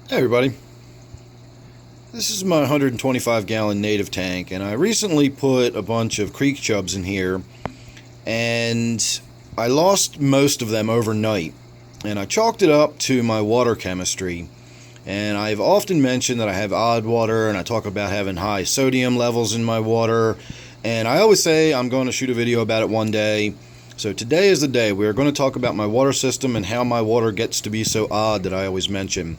Hey everybody, this is my 125 gallon native tank, and I recently put a bunch of creek chubs in here and I lost most of them overnight, and I chalked it up to my water chemistry. And I've often mentioned that I have odd water, and I talk about having high sodium levels in my water, and I always say I'm going to shoot a video about it one day. So today is the day. We are going to talk about my water system and how my water gets to be so odd that I always mention.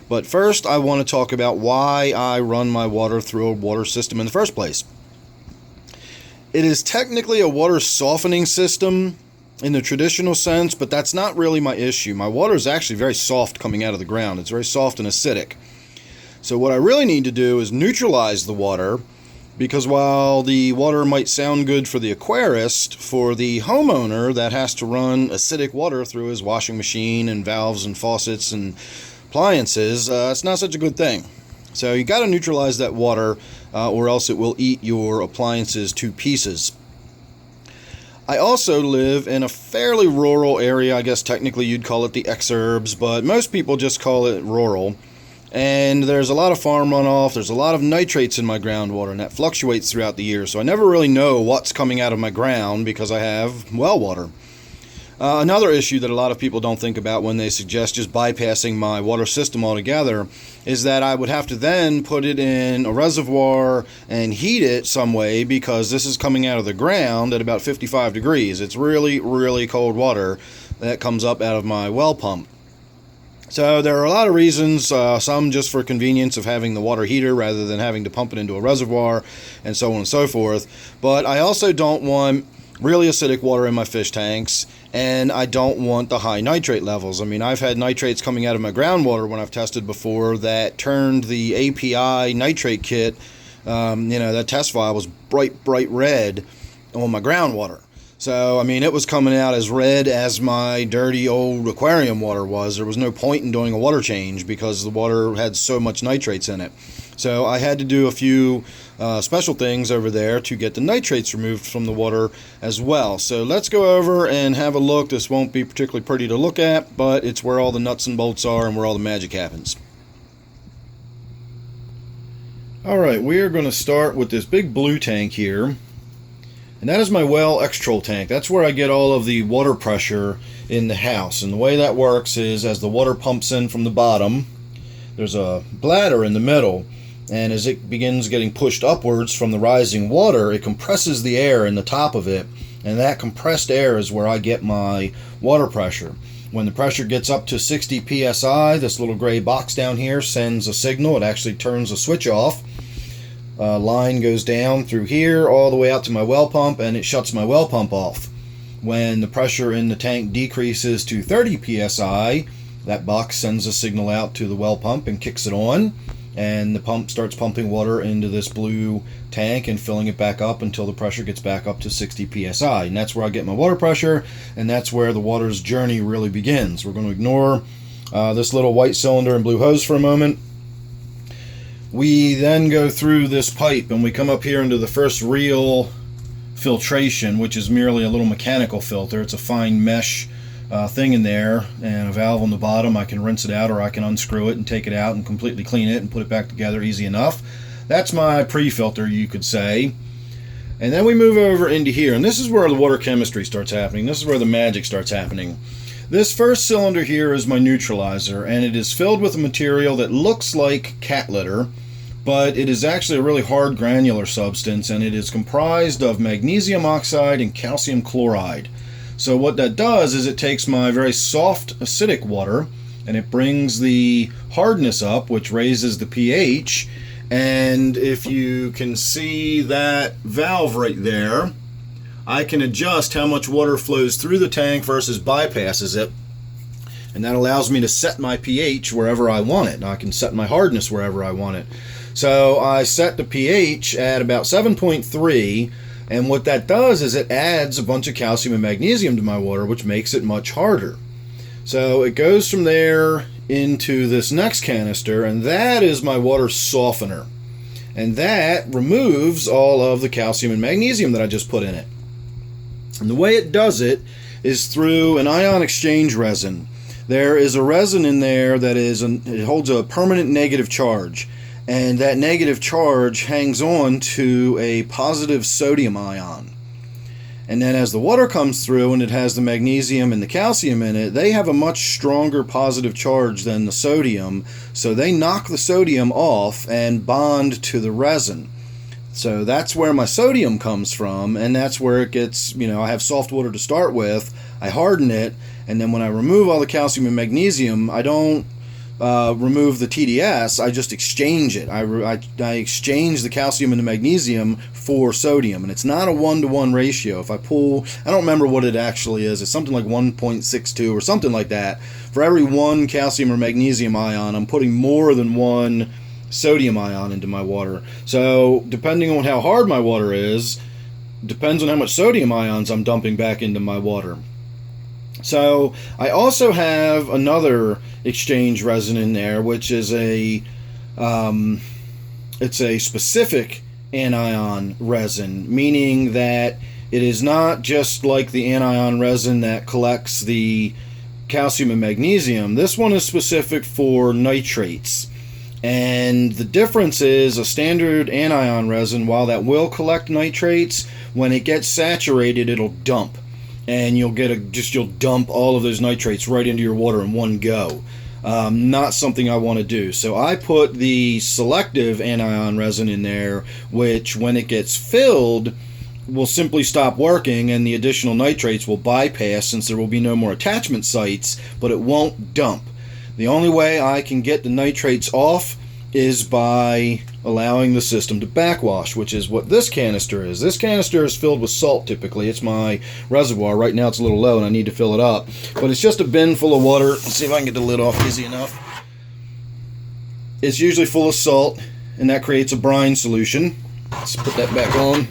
But first, I want to talk about why I run my water through a water system in the first place. It is technically a water softening system in the traditional sense, but that's not really my issue. My water is actually very soft coming out of the ground. It's very soft and acidic. So what I really need to do is neutralize the water, because while the water might sound good for the aquarist, for the homeowner that has to run acidic water through his washing machine and valves and faucets and appliances, it's not such a good thing. So you got to neutralize that water, or else it will eat your appliances to pieces. I also live in a fairly rural area. I guess technically you'd call it the exurbs, but most people just call it rural. And there's a lot of farm runoff, there's a lot of nitrates in my groundwater, and that fluctuates throughout the year. So I never really know what's coming out of my ground because I have well water. Another issue that a lot of people don't think about when they suggest just bypassing my water system altogether is that I would have to then put it in a reservoir and heat it some way, because this is coming out of the ground at about 55 degrees. It's really, really cold water that comes up out of my well pump. So there are a lot of reasons, some just for convenience of having the water heater rather than having to pump it into a reservoir, and so on and so forth. But I also don't want really acidic water in my fish tanks, and I don't want the high nitrate levels. I mean, I've had nitrates coming out of my groundwater when I've tested before that turned the API nitrate kit, that test file was bright red on my groundwater. So, I mean, it was coming out as red as my dirty old aquarium water was. There was no point in doing a water change because the water had so much nitrates in it. So I had to do a few special things over there to get the nitrates removed from the water as well. So let's go over and have a look. This won't be particularly pretty to look at, but it's where all the nuts and bolts are and where all the magic happens. Alright, we are going to start with this big blue tank here. And that is my well extrol tank. That's where I get all of the water pressure in the house. And the way that works is, as the water pumps in from the bottom, there's a bladder in the middle. And as it begins getting pushed upwards from the rising water, it compresses the air in the top of it. And that compressed air is where I get my water pressure. When the pressure gets up to 60 psi, this little gray box down here sends a signal. It actually turns a switch off. Line goes down through here all the way out to my well pump, and it shuts my well pump off. When the pressure in the tank decreases to 30 psi, that box sends a signal out to the well pump and kicks it on, and the pump starts pumping water into this blue tank and filling it back up until the pressure gets back up to 60 psi. And that's where I get my water pressure, and that's where the water's journey really begins. We're going to ignore this little white cylinder and blue hose for a moment. We then go through this pipe and we come up here into the first real filtration, which is merely a little mechanical filter. It's a fine mesh thing in there and a valve on the bottom. I can rinse it out, or I can unscrew it and take it out and completely clean it and put it back together easy enough. That's my pre-filter, you could say. And then we move over into here, and this is where the water chemistry starts happening. This is where the magic starts happening. This first cylinder here is my neutralizer, and it is filled with a material that looks like cat litter, but it is actually a really hard granular substance, and it is comprised of magnesium oxide and calcium chloride. So what that does is it takes my very soft acidic water and it brings the hardness up, which raises the pH. And if you can see that valve right there, I can adjust how much water flows through the tank versus bypasses it, and that allows me to set my pH wherever I want it. And I can set my hardness wherever I want it. So I set the pH at about 7.3, and what that does is it adds a bunch of calcium and magnesium to my water, which makes it much harder. So it goes from there into this next canister, and that is my water softener. And that removes all of the calcium and magnesium that I just put in it. And the way it does it is through an ion exchange resin. there is a resin in there that it holds a permanent negative charge, and that negative charge hangs on to a positive sodium ion. And then as the water comes through and it has the magnesium and the calcium in it, they have a much stronger positive charge than the sodium, so they knock the sodium off and bond to the resin. So that's where my sodium comes from, and that's where it gets, I have soft water to start with, I harden it, and then when I remove all the calcium and magnesium, I don't remove the TDS, I just exchange it. I exchange the calcium and the magnesium for sodium, and it's not a 1-to-1 ratio. If I pull, I don't remember what it actually is, it's something like 1.62 or something like that. For every one calcium or magnesium ion, I'm putting more than one sodium ion into my water. So depending on how hard my water is, depends on how much sodium ions I'm dumping back into my water. So I also have another exchange resin in there, which is it's a specific anion resin, meaning that it is not just like the anion resin that collects the calcium and magnesium. This one is specific for nitrates. And the difference is a standard anion resin, while that will collect nitrates, when it gets saturated, it'll dump. And you'll dump all of those nitrates right into your water in one go. Not something I want to do. So I put the selective anion resin in there, which when it gets filled will simply stop working and the additional nitrates will bypass, since there will be no more attachment sites, but it won't dump. The only way I can get the nitrates off is by allowing the system to backwash, which is what this canister is. This canister is filled with salt typically. It's my reservoir. Right now it's a little low and I need to fill it up. But it's just a bin full of water. Let's see if I can get the lid off easy enough. It's usually full of salt, and that creates a brine solution. Let's put that back on.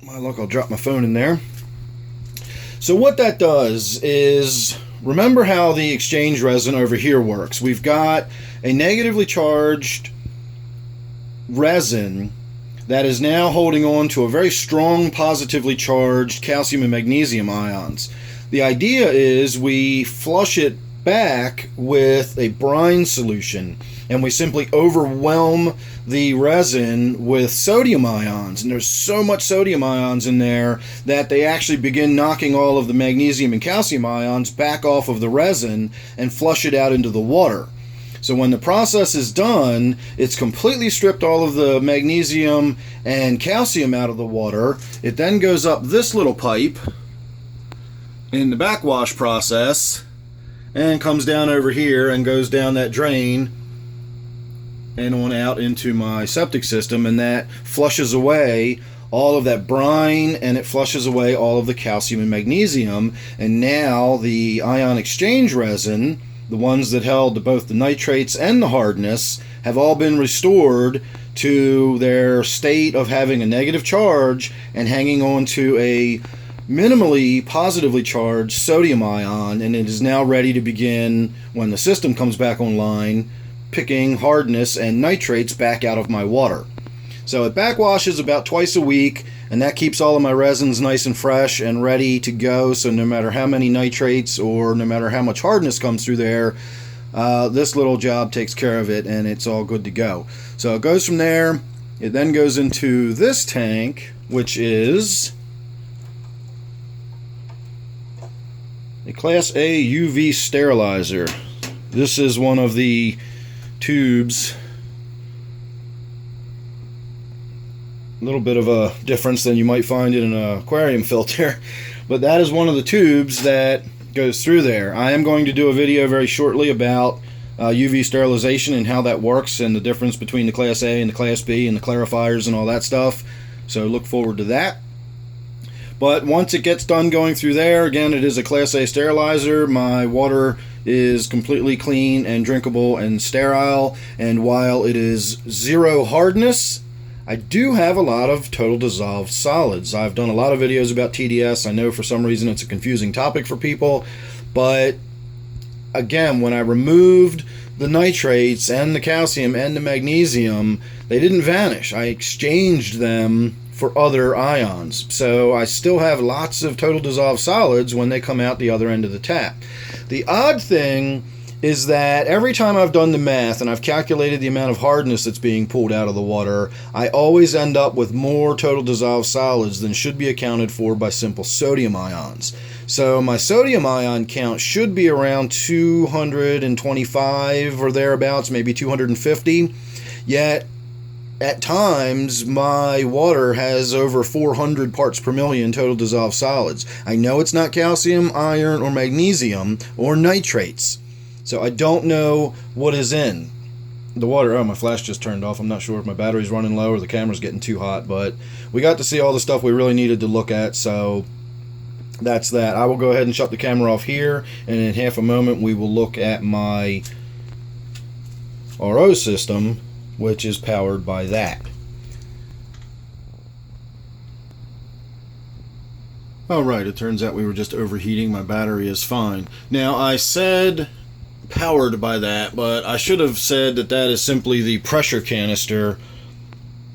My luck, I'll drop my phone in there. So what that does is, remember how the exchange resin over here works. We've got a negatively charged resin that is now holding on to a very strong positively charged calcium and magnesium ions. The idea is we flush it back with a brine solution, and we simply overwhelm the resin with sodium ions, and there's so much sodium ions in there that they actually begin knocking all of the magnesium and calcium ions back off of the resin and flush it out into the water. So when the process is done, it's completely stripped all of the magnesium and calcium out of the water. It then goes up this little pipe in the backwash process and comes down over here and goes down that drain and on out into my septic system, and that flushes away all of that brine, and it flushes away all of the calcium and magnesium. And now the ion exchange resin, the ones that held both the nitrates and the hardness, have all been restored to their state of having a negative charge and hanging on to a minimally positively charged sodium ion, and it is now ready to begin, when the system comes back online, picking hardness and nitrates back out of my water. So it backwashes about twice a week, and that keeps all of my resins nice and fresh and ready to go. So no matter how many nitrates or no matter how much hardness comes through there, this little job takes care of it, and it's all good to go. So it goes from there. It then goes into this tank, which is a Class A UV Sterilizer. This is one of the tubes. A little bit of a difference than you might find in an aquarium filter, but that is one of the tubes that goes through there. I am going to do a video very shortly about UV sterilization and how that works, and the difference between the Class A and the Class B and the clarifiers and all that stuff, so look forward to that. But once it gets done going through there, again, it is a Class A sterilizer. My water is completely clean and drinkable and sterile, and while it is zero hardness, I do have a lot of total dissolved solids. I've done a lot of videos about TDS. I know for some reason it's a confusing topic for people, but again, when I removed the nitrates and the calcium and the magnesium, they didn't vanish. I exchanged them for other ions. So I still have lots of total dissolved solids when they come out the other end of the tap. The odd thing is that every time I've done the math and I've calculated the amount of hardness that's being pulled out of the water, I always end up with more total dissolved solids than should be accounted for by simple sodium ions. So my sodium ion count should be around 225 or thereabouts, maybe 250. Yet at times my water has over 400 parts per million total dissolved solids. I know it's not calcium, iron, or magnesium, or nitrates. So I don't know what is in the water. Oh, my flash just turned off. I'm not sure if my battery's running low or the camera's getting too hot, but we got to see all the stuff we really needed to look at, so that's that. I will go ahead and shut the camera off here, and in half a moment we will look at my RO system, which is powered by that. Alright, it turns out we were just overheating. My battery is fine. Now, I said powered by that, but I should have said that that is simply the pressure canister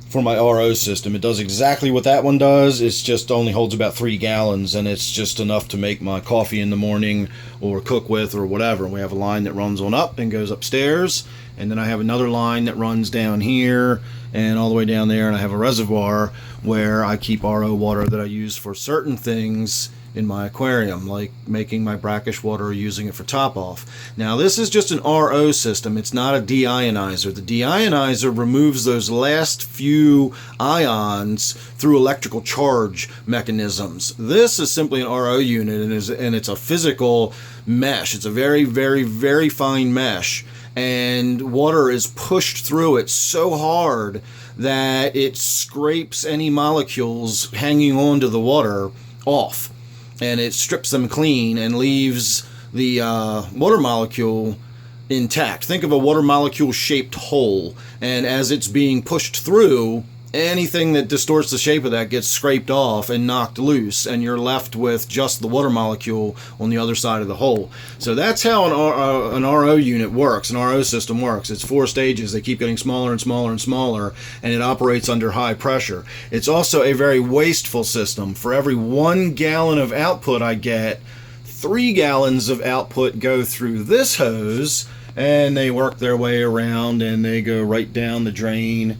for my RO system. It does exactly what that one does. It just only holds about 3 gallons, and it's just enough to make my coffee in the morning or cook with or whatever. We have a line that runs on up and goes upstairs, and then I have another line that runs down here and all the way down there, and I have a reservoir where I keep RO water that I use for certain things in my aquarium, like making my brackish water or using it for top off. Now, this is just an RO system. It's not a deionizer. The deionizer removes those last few ions through electrical charge mechanisms. This is simply an RO unit, and it's a physical mesh. It's a very, very, very fine mesh, and water is pushed through it so hard that it scrapes any molecules hanging on to the water off, and it strips them clean and leaves the water molecule intact. Think of a water molecule shaped hole, and as it's being pushed through, anything that distorts the shape of that gets scraped off and knocked loose, and you're left with just the water molecule on the other side of the hole. So that's how an RO unit works, an RO system works. It's 4 stages. They keep getting smaller and smaller and smaller, and it operates under high pressure. It's also a very wasteful system. For every 1 gallon of output I get, 3 gallons of output go through this hose, and they work their way around, and they go right down the drain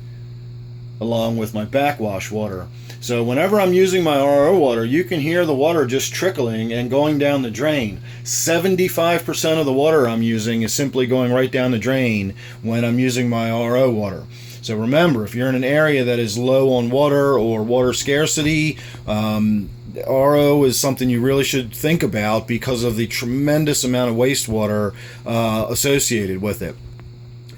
along with my backwash water. So whenever I'm using my RO water, you can hear the water just trickling and going down the drain. 75% of the water I'm using is simply going right down the drain when I'm using my RO water. So remember, if you're in an area that is low on water or water scarcity, RO is something you really should think about because of the tremendous amount of wastewater associated with it.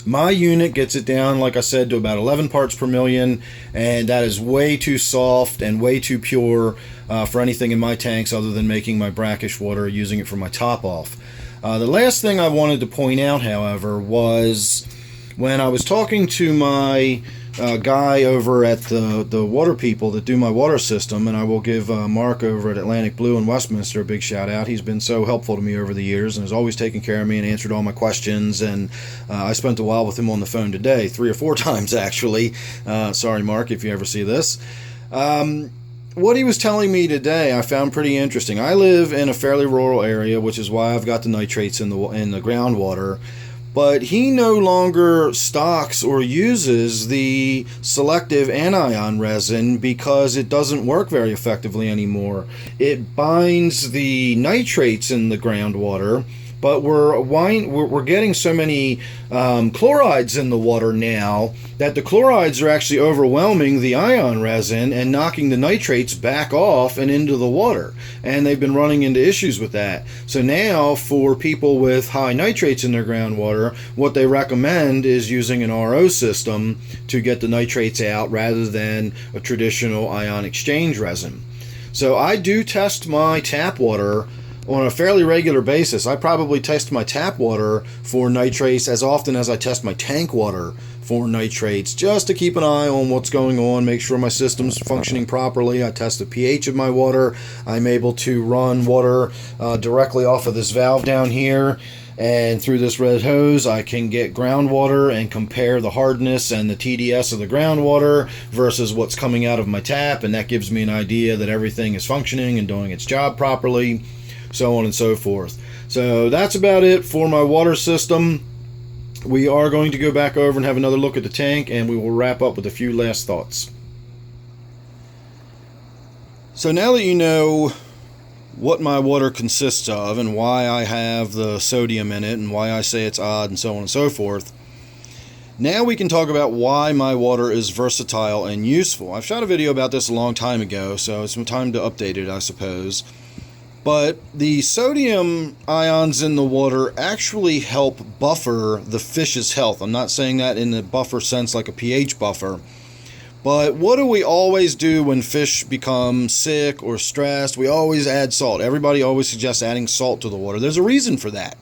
My unit gets it down, like I said, to about 11 parts per million, and that is way too soft and way too pure for anything in my tanks other than making my brackish water, using it for my top off. The last thing I wanted to point out, however, was when I was talking to my guy over at the water people that do my water system, and I will give Mark over at Atlantic Blue in Westminster a big shout out. He's been so helpful to me over the years and has always taken care of me and answered all my questions, and I spent a while with him on the phone today, 3 or 4 times actually. Sorry Mark if you ever see this. What he was telling me today I found pretty interesting. I live in a fairly rural area, which is why I've got the nitrates in the groundwater. But he no longer stocks or uses the selective anion resin because it doesn't work very effectively anymore. It binds the nitrates in the groundwater, but we're getting so many chlorides in the water now that the chlorides are actually overwhelming the ion resin and knocking the nitrates back off and into the water. And they've been running into issues with that. So now for people with high nitrates in their groundwater, what they recommend is using an RO system to get the nitrates out rather than a traditional ion exchange resin. So I do test my tap water on a fairly regular basis. I probably test my tap water for nitrates as often as I test my tank water for nitrates, just to keep an eye on what's going on, make sure my system's functioning properly. I test the pH of my water. I'm able to run water directly off of this valve down here, and through this red hose I can get groundwater and compare the hardness and the TDS of the groundwater versus what's coming out of my tap, and that gives me an idea that everything is functioning and doing its job properly, so on and so forth. So that's about it for my water system. We are going to go back over and have another look at the tank, and we will wrap up with a few last thoughts. So now that you know what my water consists of and why I have the sodium in it and why I say it's odd and so on and so forth, now we can talk about why my water is versatile and useful. I've shot a video about this a long time ago, so it's time to update it, I suppose. But the sodium ions in the water actually help buffer the fish's health. I'm not saying that in the buffer sense like a pH buffer. But what do we always do when fish become sick or stressed? We always add salt. Everybody always suggests adding salt to the water. There's a reason for that.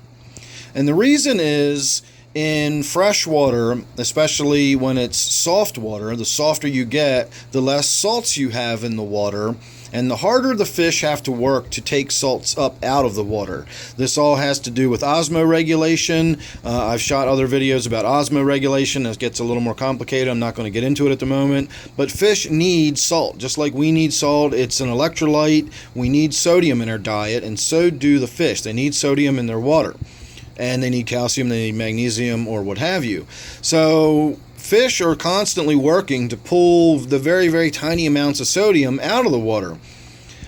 And the reason is, in fresh water, especially when it's soft water, the softer you get, the less salts you have in the water, and the harder the fish have to work to take salts up out of the water. This all has to do with osmoregulation. I've shot other videos about osmoregulation. It gets a little more complicated. I'm not going to get into it at the moment. But fish need salt. Just like we need salt, it's an electrolyte. We need sodium in our diet, and so do the fish. They need sodium in their water. And they need calcium, they need magnesium, or what have you. So fish are constantly working to pull the very, very tiny amounts of sodium out of the water.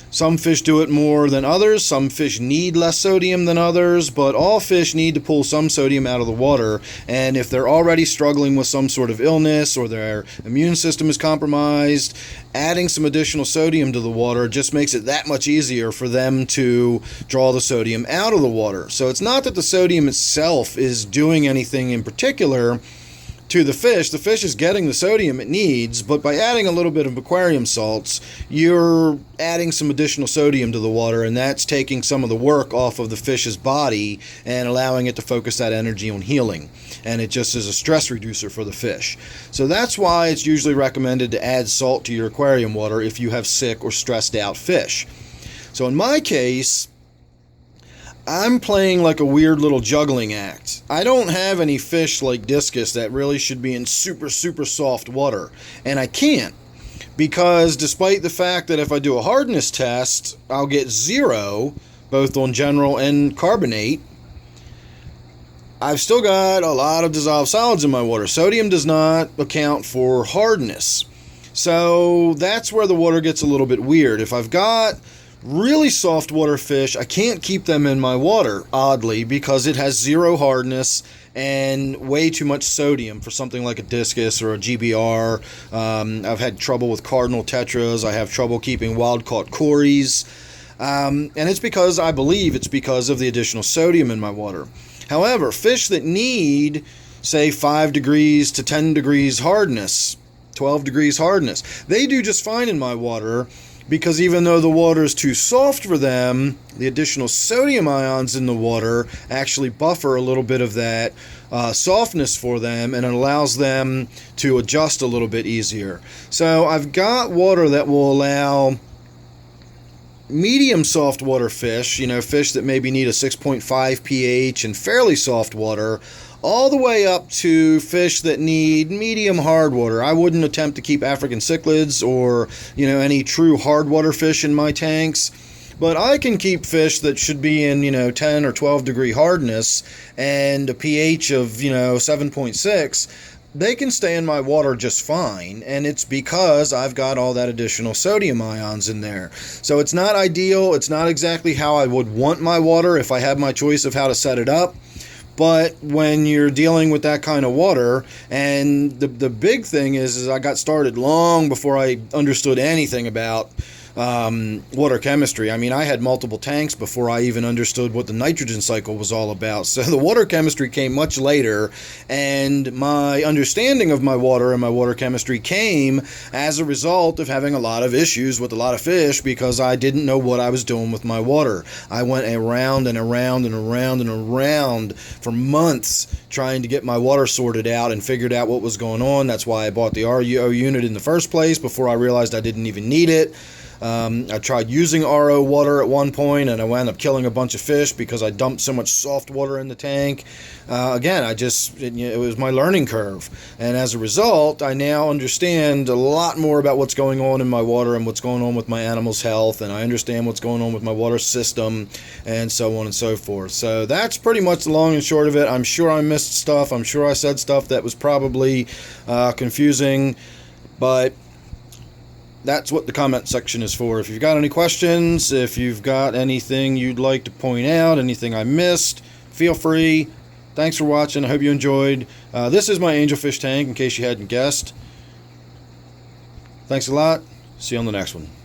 Some fish do it more than others. Some fish need less sodium than others, but all fish need to pull some sodium out of the water. And if they're already struggling with some sort of illness or their immune system is compromised, adding some additional sodium to the water just makes it that much easier for them to draw the sodium out of the water. So it's not that the sodium itself is doing anything in particular to the fish. The fish is getting the sodium it needs, but by adding a little bit of aquarium salts, you're adding some additional sodium to the water, and that's taking some of the work off of the fish's body and allowing it to focus that energy on healing. And it just is a stress reducer for the fish. So that's why it's usually recommended to add salt to your aquarium water if you have sick or stressed out fish. So in my case, I'm playing like a weird little juggling act. I don't have any fish like discus that really should be in super, super soft water. And I can't, because despite the fact that if I do a hardness test, I'll get 0, both on general and carbonate, I've still got a lot of dissolved solids in my water. Sodium does not account for hardness. So that's where the water gets a little bit weird. If I've got really soft water fish, I can't keep them in my water, oddly, because it has 0 hardness and way too much sodium for something like a discus or a GBR. I've had trouble with cardinal tetras. I have trouble keeping wild-caught cories. And it's because, I believe it's because of the additional sodium in my water. However, fish that need, say, 5 degrees to 10 degrees hardness, 12 degrees hardness, they do just fine in my water, because even though the water is too soft for them, the additional sodium ions in the water actually buffer a little bit of that softness for them, and it allows them to adjust a little bit easier. So I've got water that will allow medium soft water fish, fish that maybe need a 6.5 pH and fairly soft water, all the way up to fish that need medium hard water. I wouldn't attempt to keep African cichlids or, any true hard water fish in my tanks, but I can keep fish that should be in, 10 or 12 degree hardness and a pH of, 7.6. They can stay in my water just fine, and it's because I've got all that additional sodium ions in there. So it's not ideal. It's not exactly how I would want my water if I had my choice of how to set it up. But when you're dealing with that kind of water, and the big thing is I got started long before I understood anything about water chemistry. I mean, I had multiple tanks before I even understood what the nitrogen cycle was all about. So the water chemistry came much later, and my understanding of my water and my water chemistry came as a result of having a lot of issues with a lot of fish because I didn't know what I was doing with my water. I went around and around and around and around for months trying to get my water sorted out and figured out what was going on. That's why I bought the RO unit in the first place before I realized I didn't even need it. I tried using RO water at one point, and I wound up killing a bunch of fish because I dumped so much soft water in the tank. Again, it was my learning curve, and as a result, I now understand a lot more about what's going on in my water and what's going on with my animals' health, and I understand what's going on with my water system, and so on and so forth. So that's pretty much the long and short of it. I'm sure I missed stuff. I'm sure I said stuff that was probably confusing, but that's what the comment section is for. If you've got any questions, if you've got anything you'd like to point out, anything I missed, feel free. Thanks for watching. I hope you enjoyed. This is my angelfish tank, in case you hadn't guessed. Thanks a lot. See you on the next one.